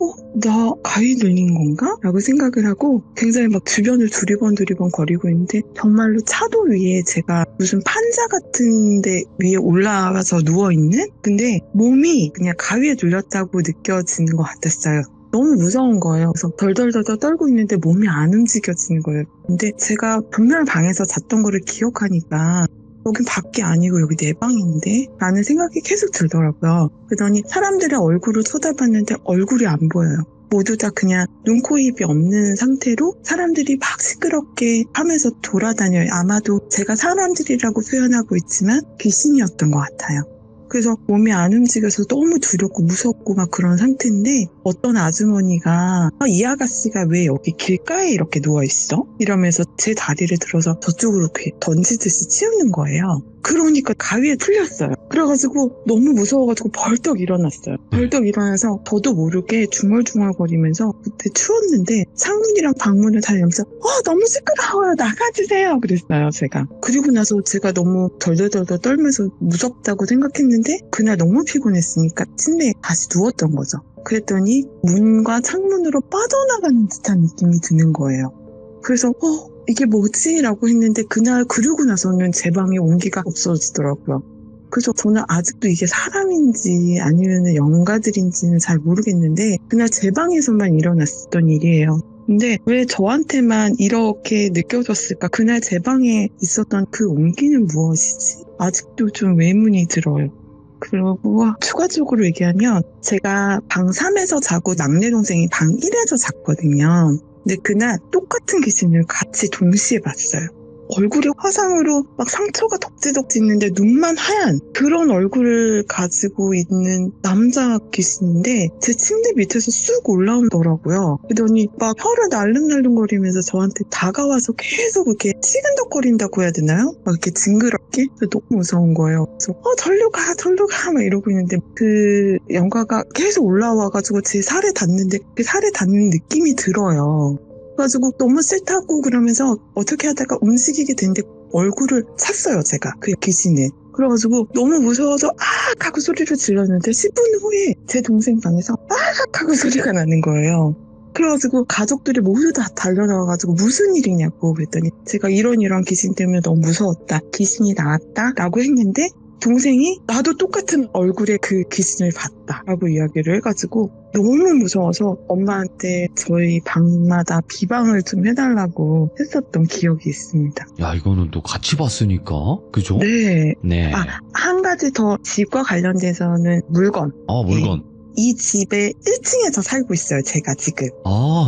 Speaker 3: 나 가위 눌린 건가? 라고 생각을 하고 굉장히 막 주변을 두리번 거리고 있는데 정말로 차도 위에 제가 무슨 판자 같은 데 위에 올라가서 누워있는? 근데 몸이 그냥 가위에 눌렸다고 느껴지는 것 같았어요. 너무 무서운 거예요. 그래서 덜덜덜 떨고 있는데 몸이 안 움직여지는 거예요. 근데 제가 분명 방에서 잤던 거를 기억하니까 여긴 밖이 아니고 여기 내 방인데? 라는 생각이 계속 들더라고요. 그러더니 사람들의 얼굴을 쳐다봤는데 얼굴이 안 보여요. 모두 다 그냥 눈, 코, 입이 없는 상태로 사람들이 막 시끄럽게 하면서 돌아다녀요. 아마도 제가 사람들이라고 표현하고 있지만 귀신이었던 것 같아요. 그래서 몸이 안 움직여서 너무 두렵고 무섭고 막 그런 상태인데 어떤 아주머니가 이 아가씨가 왜 여기 길가에 이렇게 누워있어? 이러면서 제 다리를 들어서 저쪽으로 이렇게 던지듯이 치우는 거예요. 그러니까 가위에 풀렸어요. 그래가지고 너무 무서워가지고 벌떡 일어났어요. 벌떡 일어나서 저도 모르게 중얼중얼거리면서 그때 추웠는데 창문이랑 방문을 달리면서 너무 시끄러워요. 나가주세요. 그랬어요, 제가. 그리고 나서 제가 너무 덜덜덜 떨면서 무섭다고 생각했는데 그날 너무 피곤했으니까 침대에 다시 누웠던 거죠. 그랬더니 문과 창문으로 빠져나가는 듯한 느낌이 드는 거예요. 그래서 이게 뭐지? 라고 했는데 그날 그러고 나서는 제 방에 온기가 없어지더라고요. 그래서 저는 아직도 이게 사람인지 아니면 영가들인지는 잘 모르겠는데 그날 제 방에서만 일어났었던 일이에요. 근데 왜 저한테만 이렇게 느껴졌을까? 그날 제 방에 있었던 그 온기는 무엇이지? 아직도 좀 의문이 들어요. 그리고 추가적으로 얘기하면 제가 방 3에서 자고 막내 동생이 방 1에서 잤거든요. 근데 그날 똑같은 귀신을 같이 동시에 봤어요. 얼굴이 화상으로 막 상처가 덕지덕지 있는데 눈만 하얀 그런 얼굴을 가지고 있는 남자 귀신인데 제 침대 밑에서 쑥 올라오더라고요. 그러더니 막 혀를 날름날름거리면서 저한테 다가와서 계속 이렇게 치근덕거린다고 해야 되나요? 막 이렇게 징그럽게? 너무 무서운 거예요. 그래서 절로 가 막 이러고 있는데 그 영가가 계속 올라와가지고 제 살에 닿는데 그 살에 닿는 느낌이 들어요. 그래가지고 너무 싫다고 그러면서 어떻게 하다가 움직이게 됐는데 얼굴을 찼어요, 제가. 그 귀신을. 그래가지고 너무 무서워서 아악 하고 소리를 질렀는데 10분 후에 제 동생 방에서 아악 하고 소리가 나는 거예요. 그래가지고 가족들이 모두 다 달려나와가지고 무슨 일이냐고 그랬더니 제가 이런 귀신 때문에 너무 무서웠다. 귀신이 나왔다 라고 했는데 동생이 나도 똑같은 얼굴의 그 귀신을 봤다 라고 이야기를 해가지고 너무 무서워서 엄마한테 저희 방마다 비방을 좀 해달라고 했었던 기억이 있습니다.
Speaker 1: 야, 이거는 또 같이 봤으니까, 그죠?
Speaker 3: 네.
Speaker 1: 네.
Speaker 3: 한 가지 더 집과 관련돼서는 물건.
Speaker 1: 물건.
Speaker 3: 이 집에 1층에서 살고 있어요, 제가 지금.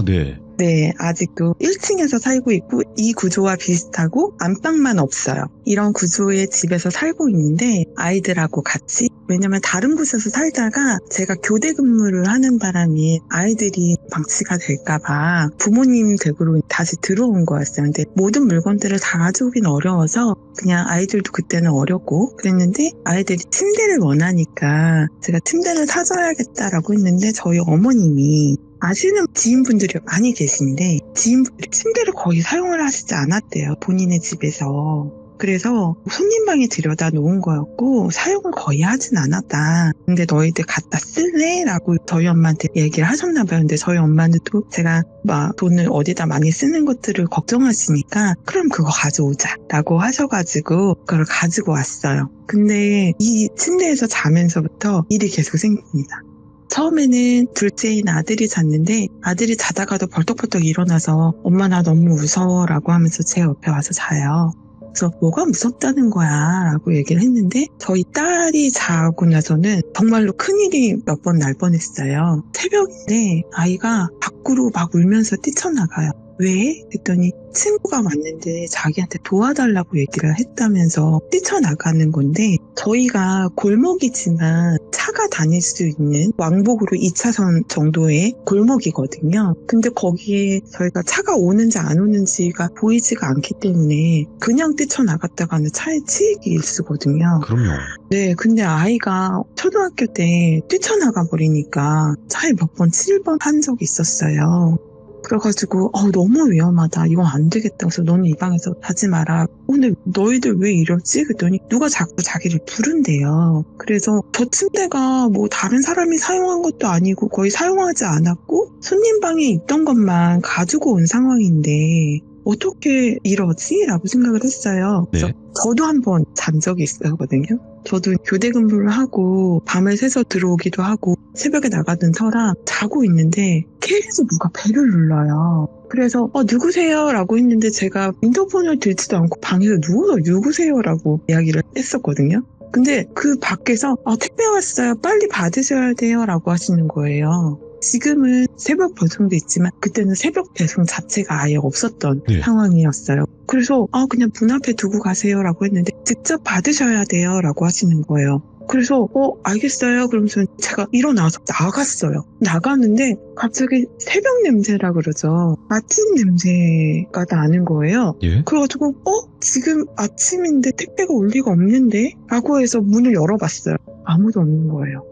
Speaker 1: 네.
Speaker 3: 네, 아직도 1층에서 살고 있고 이 구조와 비슷하고 안방만 없어요. 이런 구조의 집에서 살고 있는데 아이들하고 같이 왜냐면 다른 곳에서 살다가 제가 교대 근무를 하는 바람에 아이들이 방치가 될까봐 부모님 댁으로 다시 들어온 거였어요. 근데 모든 물건들을 다 가져오긴 어려워서 그냥 아이들도 그때는 어렸고 그랬는데 아이들이 침대를 원하니까 제가 침대를 사줘야겠다라고 했는데 저희 어머님이 아시는 지인분들이 많이 계신데 지인분들이 침대를 거의 사용을 하시지 않았대요. 본인의 집에서. 그래서 손님방에 들여다 놓은 거였고 사용을 거의 하진 않았다. 근데 너희들 갖다 쓸래? 라고 저희 엄마한테 얘기를 하셨나 봐요. 근데 저희 엄마는 또 제가 막 돈을 어디다 많이 쓰는 것들을 걱정하시니까 그럼 그거 가져오자 라고 하셔가지고 그걸 가지고 왔어요. 근데 이 침대에서 자면서부터 일이 계속 생깁니다. 처음에는 둘째인 아들이 잤는데 아들이 자다가도 벌떡벌떡 일어나서 엄마 나 너무 무서워 라고 하면서 제 옆에 와서 자요. 그래서 뭐가 무섭다는 거야 라고 얘기를 했는데 저희 딸이 자고 나서는 정말로 큰일이 몇 번 날 뻔했어요. 새벽인데 아이가 밖으로 막 울면서 뛰쳐나가요. 왜? 했더니 친구가 왔는데 자기한테 도와달라고 얘기를 했다면서 뛰쳐나가는 건데 저희가 골목이지만 차가 다닐 수 있는 왕복으로 2차선 정도의 골목이거든요. 근데 거기에 저희가 차가 오는지 안 오는지가 보이지가 않기 때문에 그냥 뛰쳐나갔다가는 차에 치이기 일쑤거든요.
Speaker 1: 그럼요.
Speaker 3: 네, 근데 아이가 초등학교 때 뛰쳐나가 버리니까 차에 몇 번 7번 한 적이 있었어요. 그래가지고 너무 위험하다. 이건 안 되겠다. 그래서 너는 이 방에서 자지 마라. 근데 너희들 왜 이러지? 그랬더니 누가 자꾸 자기를 부른대요. 그래서 저 침대가 뭐 다른 사람이 사용한 것도 아니고 거의 사용하지 않았고 손님 방에 있던 것만 가지고 온 상황인데 어떻게 이러지? 라고 생각을 했어요. 그래서
Speaker 1: 네.
Speaker 3: 저도 한번 잔 적이 있었거든요. 저도 교대 근무를 하고 밤을 새서 들어오기도 하고 새벽에 나가던 터라 자고 있는데 계속 누가 벨을 눌러요. 그래서 누구세요? 라고 했는데 제가 인터폰을 들지도 않고 방에서 누워서 누구세요? 라고 이야기를 했었거든요. 근데 그 밖에서 택배 왔어요. 빨리 받으셔야 돼요. 라고 하시는 거예요. 지금은 새벽 배송도 있지만 그때는 새벽 배송 자체가 아예 없었던 상황이었어요. 그래서 그냥 문 앞에 두고 가세요 라고 했는데 직접 받으셔야 돼요 라고 하시는 거예요. 그래서 알겠어요. 그러면서 제가 일어나서 나갔어요. 나가는데 갑자기 새벽 냄새라 그러죠. 아침 냄새가 나는 거예요.
Speaker 1: 예?
Speaker 3: 그래가지고 지금 아침인데 택배가 올 리가 없는데? 라고 해서 문을 열어봤어요. 아무도 없는 거예요.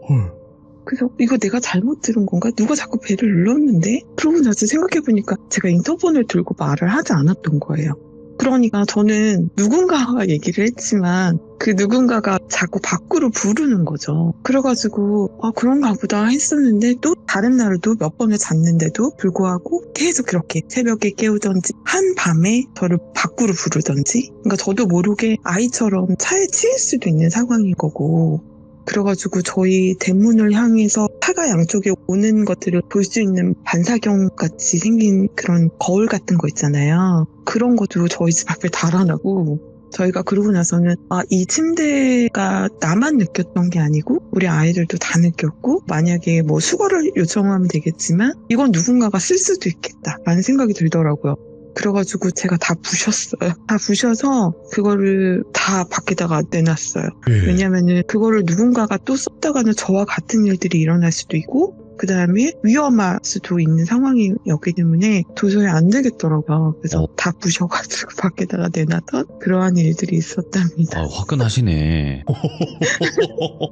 Speaker 3: 그래서 이거 내가 잘못 들은 건가? 누가 자꾸 배를 눌렀는데? 그러고 나서 생각해보니까 제가 인터폰을 들고 말을 하지 않았던 거예요. 그러니까 저는 누군가와 얘기를 했지만 그 누군가가 자꾸 밖으로 부르는 거죠. 그래가지고 그런가 보다 했었는데 또 다른 날도 몇 번을 잤는데도 불구하고 계속 그렇게 새벽에 깨우던지 한밤에 저를 밖으로 부르던지, 그러니까 저도 모르게 아이처럼 차에 치일 수도 있는 상황인 거고, 그래가지고 저희 대문을 향해서 차가 양쪽에 오는 것들을 볼 수 있는 반사경 같이 생긴 그런 거울 같은 거 있잖아요. 그런 것도 저희 집 앞에 달아나고, 저희가 그러고 나서는 이 침대가 나만 느꼈던 게 아니고 우리 아이들도 다 느꼈고, 만약에 뭐 수거를 요청하면 되겠지만 이건 누군가가 쓸 수도 있겠다라는 생각이 들더라고요. 그래가지고 제가 다 부셨어요. 다 부셔서 그거를 다 밖에다가 내놨어요. 왜냐면은 그거를 누군가가 또 썼다가는 저와 같은 일들이 일어날 수도 있고, 그 다음에 위험할 수도 있는 상황이었기 때문에 도저히 안 되겠더라고요. 그래서 다 부셔가지고 밖에다가 내놨던 그러한 일들이 있었답니다.
Speaker 1: 화끈하시네.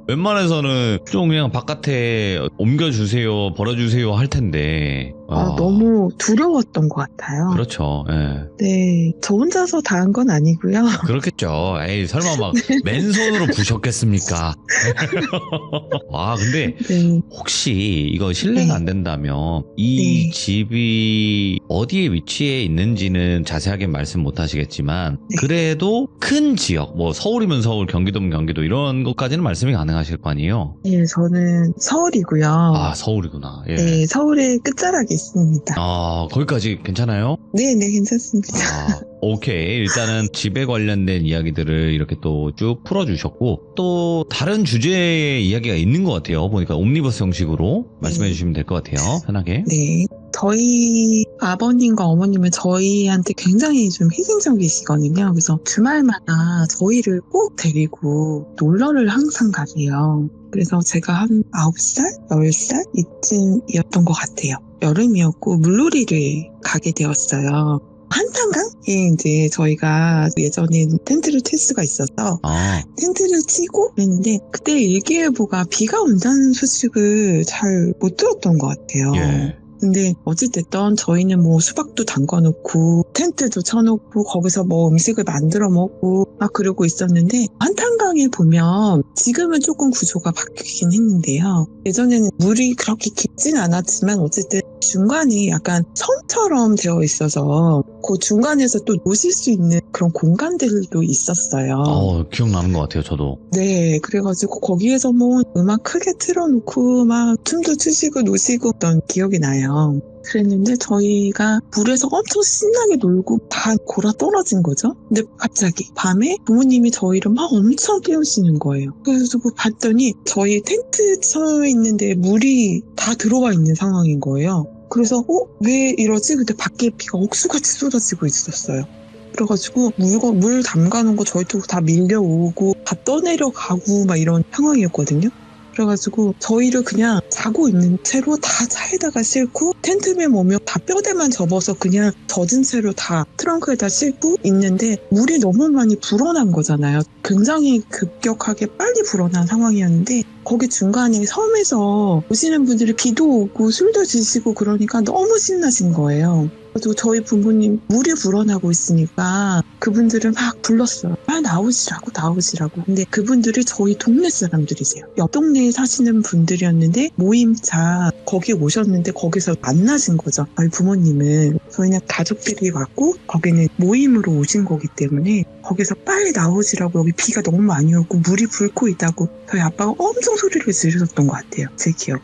Speaker 1: 웬만해서는 좀 그냥 바깥에 옮겨주세요, 버려주세요 할 텐데.
Speaker 3: 너무 두려웠던 것 같아요.
Speaker 1: 그렇죠. 예.
Speaker 3: 네, 저 혼자서 다 한 건 아니고요.
Speaker 1: 그렇겠죠. 에이, 설마 막 맨손으로 부셨겠습니까? 근데
Speaker 3: 네.
Speaker 1: 혹시 이거 실례가 안 된다면 이 집이 어디에 위치해 있는지는 자세하게 말씀 못 하시겠지만 그래도 큰 지역, 뭐 서울이면 서울, 경기도면 경기도 이런 것까지는 말씀이 가능하실 거 아니에요?
Speaker 3: 네, 저는 서울이고요.
Speaker 1: 서울이구나. 예.
Speaker 3: 네, 서울의 끝자락에 있습니다.
Speaker 1: 거기까지 괜찮아요?
Speaker 3: 네, 괜찮습니다.
Speaker 1: 오케이. 일단은 집에 관련된 이야기들을 이렇게 또 쭉 풀어주셨고, 또 다른 주제의 이야기가 있는 것 같아요. 보니까 옴니버스 형식으로 말씀해 주시면 될 것 같아요. 편하게.
Speaker 3: 네. 저희 아버님과 어머님은 저희한테 굉장히 좀 희생적이시거든요. 그래서 주말마다 저희를 꼭 데리고 놀러를 항상 가세요. 그래서 제가 한 9살, 10살 이쯤이었던 것 같아요. 여름이었고 물놀이를 가게 되었어요. 한탄강에 이제 저희가 예전엔 텐트를 칠 수가 있어서 텐트를 치고 그랬는데, 그때 일기예보가 비가 온다는 소식을 잘 못 들었던 것 같아요.
Speaker 1: 예.
Speaker 3: 근데 어찌됐든 저희는 뭐 수박도 담궈놓고 텐트도 쳐놓고 거기서 뭐 음식을 만들어 먹고 그러고 있었는데, 한탄강에 보면 지금은 조금 구조가 바뀌긴 했는데요. 예전에는 물이 그렇게 깊진 않았지만 어쨌든 중간에 약간 섬처럼 되어 있어서 그 중간에서 또 노실 수 있는 그런 공간들도 있었어요.
Speaker 1: 기억나는 것 같아요, 저도.
Speaker 3: 네, 그래가지고 거기에서 뭐 음악 크게 틀어놓고 막 춤도 추시고 노시고 했던 기억이 나요. 그랬는데 저희가 물에서 엄청 신나게 놀고 다 골아 떨어진 거죠. 근데 갑자기 밤에 부모님이 저희를 막 엄청 깨우시는 거예요. 그래서 봤더니 저희 텐트 쳐 있는데 물이 다 들어와 있는 상황인 거예요. 그래서 왜 이러지? 근데 밖에 비가 억수같이 쏟아지고 있었어요. 그래가지고 물 담가놓은 거 저희 쪽 다 밀려오고 다 떠내려가고 막 이런 상황이었거든요. 그래가지고 저희를 그냥 자고 있는 채로 다 차에다가 싣고, 텐트에 오면 다 뼈대만 접어서 그냥 젖은 채로 다 트렁크에다 싣고 있는데 물이 너무 많이 불어난 거잖아요. 굉장히 급격하게 빨리 불어난 상황이었는데, 거기 중간에 섬에서 오시는 분들이 비도 오고 술도 드시고 그러니까 너무 신나신 거예요. 그래서 저희 부모님 물이 불어나고 있으니까 그분들을 막 불렀어요. 나오시라고. 근데 그분들이 저희 동네 사람들이세요. 옆 동네에 사시는 분들이었는데 모임차 거기에 오셨는데 거기서 만나신 거죠. 저희 부모님은. 저희는 가족들이 왔고 거기는 모임으로 오신 거기 때문에 거기서 빨리 나오시라고, 여기 비가 너무 많이 오고 물이 불고 있다고 저희 아빠가 엄청 소리를 지르셨던 것 같아요. 제 기억에.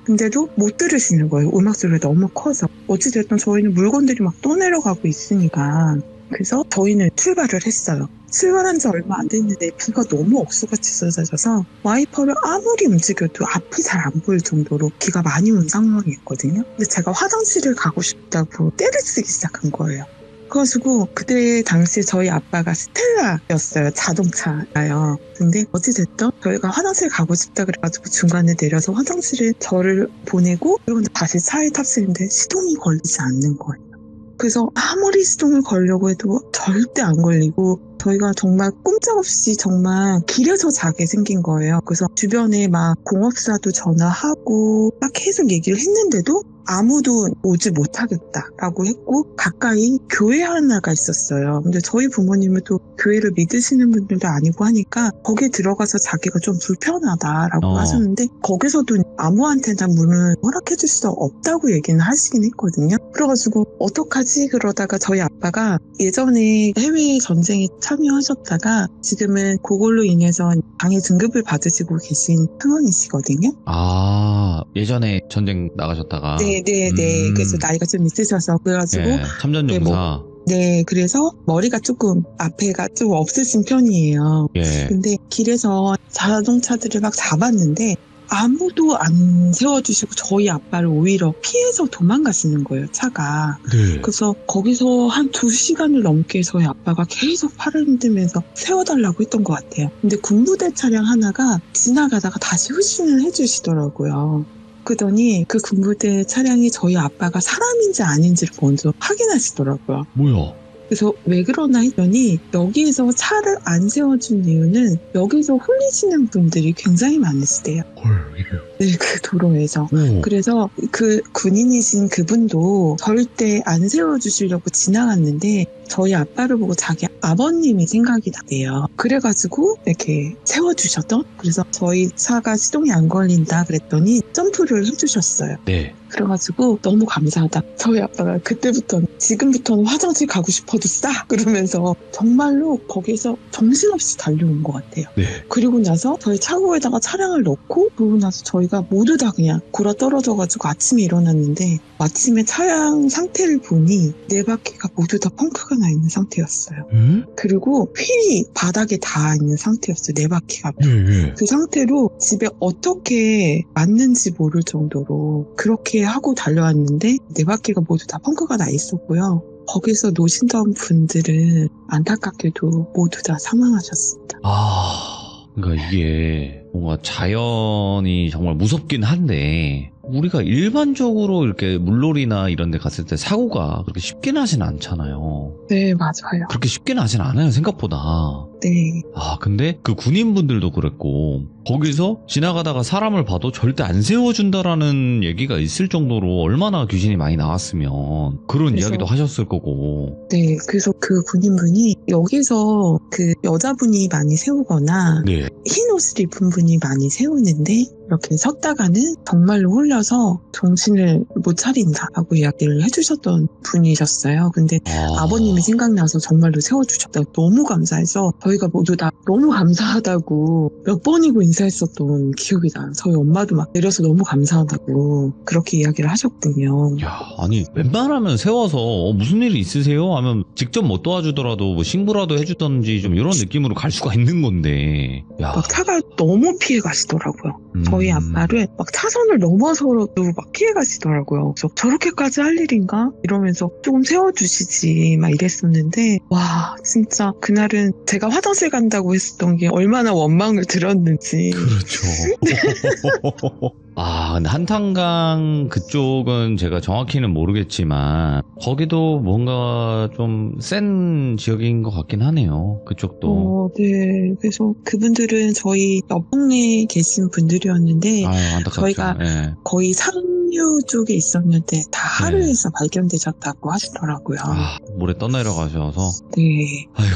Speaker 3: 근데도 못 들으시는 거예요. 음악 소리가 너무 커서. 어찌됐든 저희는 물건들이 막 떠내려가고 있으니까. 그래서 저희는 출발을 했어요. 출발한 지 얼마 안 됐는데 비가 너무 억수같이 쏟아져서 와이퍼를 아무리 움직여도 앞이 잘 안 보일 정도로 비가 많이 온 상황이었거든요. 근데 제가 화장실을 가고 싶다고 떼를 쓰기 시작한 거예요. 그래가지고 그때 당시에 저희 아빠가 스텔라였어요. 자동차가요. 근데 어찌됐든 저희가 화장실 가고 싶다 그래가지고 중간에 내려서 화장실에 저를 보내고 그리고 다시 차에 탑승했는데 시동이 걸리지 않는 거예요. 그래서 아무리 시동을 걸려고 해도 절대 안 걸리고 저희가 정말 꼼짝없이 정말 길에서 자게 생긴 거예요. 그래서 주변에 막 공업사도 전화하고 막 계속 얘기를 했는데도 아무도 오지 못하겠다라고 했고 가까이 교회 하나가 있었어요. 근데 저희 부모님은 또 교회를 믿으시는 분들도 아니고 하니까 거기에 들어가서 자기가 좀 불편하다라고 하셨는데 거기서도 아무한테나 문을 허락해 줄 수 없다고 얘기는 하시긴 했거든요. 그래가지고 어떡하지 그러다가 저희 아빠가 예전에 해외 전쟁에 참여하셨다가 지금은 그걸로 인해서 방해 등급을 받으시고 계신 상황이시거든요.
Speaker 1: 아, 예전에 전쟁 나가셨다가.
Speaker 3: 네네네. 그래서 나이가 좀 있으셔서 그래가지고
Speaker 1: 네, 참전용사.
Speaker 3: 네, 그래서 머리가 조금 앞에가 좀 없으신 편이에요.
Speaker 1: 예.
Speaker 3: 근데 길에서 자동차들을 막 잡았는데 아무도 안 세워주시고 저희 아빠를 오히려 피해서 도망가시는 거예요, 차가.
Speaker 1: 네.
Speaker 3: 그래서 거기서 한 2시간을 넘게 저희 아빠가 계속 팔을 흔들면서 세워달라고 했던 것 같아요. 근데 군부대 차량 하나가 지나가다가 다시 후진을 해주시더라고요. 그러더니 그 군부대 차량이 저희 아빠가 사람인지 아닌지를 먼저 확인하시더라고요.
Speaker 1: 뭐야?
Speaker 3: 그래서 왜 그러나 했더니 여기에서 차를 안 세워준 이유는 여기서 홀리시는 분들이 굉장히 많으시대요.
Speaker 1: 헐,
Speaker 3: 네, 그 도로에서.
Speaker 1: 오.
Speaker 3: 그래서 그 군인이신 그분도 절대 안 세워주시려고 지나갔는데 저희 아빠를 보고 자기 아버님이 생각이 나대요. 그래가지고 이렇게 세워주셨던. 그래서 저희 차가 시동이 안 걸린다 그랬더니 점프를 해주셨어요.
Speaker 1: 네.
Speaker 3: 그래가지고 너무 감사하다. 저희 아빠가 그때부터 지금부터는 화장실 가고 싶어도 싸 그러면서 정말로 거기서 정신없이 달려온 것 같아요.
Speaker 1: 네.
Speaker 3: 그리고 나서 저희 차고에다가 차량을 넣고 그러고 나서 저희가 모두 다 그냥 굴러떨어져가지고 아침에 일어났는데 아침에 차량 상태를 보니 네 바퀴가 모두 다 펑크가 나 있는 상태였어요. 그리고 휠이 바닥에 닿아 있는 상태였어요. 네 바퀴가.
Speaker 1: 네.
Speaker 3: 그 상태로 집에 어떻게 왔는지 모를 정도로 그렇게 하고 달려왔는데 네 바퀴가 모두 다 펑크가 나 있었고요. 거기서 노신던 분들은 안타깝게도 모두 다 사망하셨습니다.
Speaker 1: 그러니까 이게 뭔가 자연이 정말 무섭긴 한데 우리가 일반적으로 이렇게 물놀이나 이런 데 갔을 때 사고가 그렇게 쉽게 나진 않잖아요.
Speaker 3: 네, 맞아요.
Speaker 1: 그렇게 쉽게 나진 않아요, 생각보다.
Speaker 3: 네.
Speaker 1: 근데 그 군인분들도 그랬고 거기서 지나가다가 사람을 봐도 절대 안 세워준다라는 얘기가 있을 정도로 얼마나 귀신이 많이 나왔으면 그런
Speaker 3: 그래서-
Speaker 1: 이야기도 하셨을 거고.
Speaker 3: 네, 그래서 그 군인분이 여기서 그 여자분이 많이 세우거나
Speaker 1: 네.
Speaker 3: 흰 옷을 입은 분이 많이 세우는데 이렇게 섰다가는 정말로 홀려서 정신을 못 차린다라고 이야기를 해주셨던 분이셨어요. 근데 아버님이 생각나서 정말로 세워주셨다고 너무 감사해서 저희가 모두 다 너무 감사하다고 몇 번이고 인사했었던 기억이 나요. 저희 엄마도 막 내려서 너무 감사하다고 그렇게 이야기를 하셨거든요.
Speaker 1: 야, 아니 웬만하면 세워서 무슨 일이 있으세요? 하면 직접 못 도와주더라도 뭐 신고라도 해주던지 좀 이런 느낌으로 갈 수가 있는 건데. 야.
Speaker 3: 막 차가 너무 피해 가시더라고요. 저희 아빠를 막 차선을 넘어서도 막 피해 가시더라고요. 그래서 저렇게까지 할 일인가? 이러면서 조금 세워주시지 막 이랬었는데 와 진짜 그날은 제가 화장실 간다고 했었던 게 얼마나 원망을 들었는지.
Speaker 1: 그렇죠. 근데 한탄강 그쪽은 제가 정확히는 모르겠지만 거기도 뭔가 좀 센 지역인 것 같긴 하네요. 그쪽도.
Speaker 3: 네. 그래서 그분들은 저희 옆 동네에 계신 분들이었는데
Speaker 1: 안타깝죠.
Speaker 3: 저희가
Speaker 1: 예.
Speaker 3: 거의 상류 쪽에 있었는데 다 하루에서 발견되셨다고 하시더라고요.
Speaker 1: 모래 떠내려가셔서.
Speaker 3: 네.
Speaker 1: 아이고,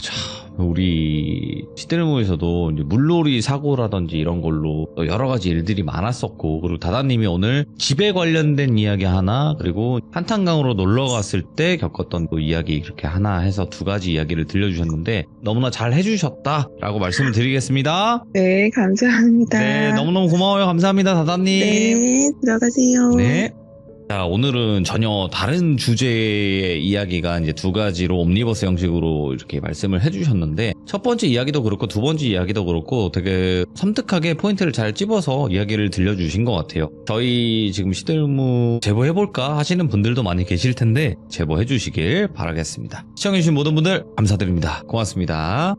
Speaker 1: 참. 우리 시대르모에서도 이제 물놀이 사고라든지 이런 걸로 여러 가지 일들이 많았었고, 그리고 다다님이 오늘 집에 관련된 이야기 하나, 그리고 한탄강으로 놀러 갔을 때 겪었던 또 이야기 이렇게 하나 해서 두 가지 이야기를 들려주셨는데 너무나 잘 해주셨다라고 말씀을 드리겠습니다.
Speaker 3: 네, 감사합니다.
Speaker 1: 네, 너무너무 고마워요. 감사합니다, 다다님.
Speaker 3: 네, 들어가세요.
Speaker 1: 네. 자, 오늘은 전혀 다른 주제의 이야기가 이제 두 가지로 옴니버스 형식으로 이렇게 말씀을 해주셨는데, 첫 번째 이야기도 그렇고 두 번째 이야기도 그렇고 되게 섬뜩하게 포인트를 잘 찝어서 이야기를 들려주신 것 같아요. 저희 지금 시들무 제보해볼까 하시는 분들도 많이 계실 텐데 제보해주시길 바라겠습니다. 시청해주신 모든 분들 감사드립니다. 고맙습니다.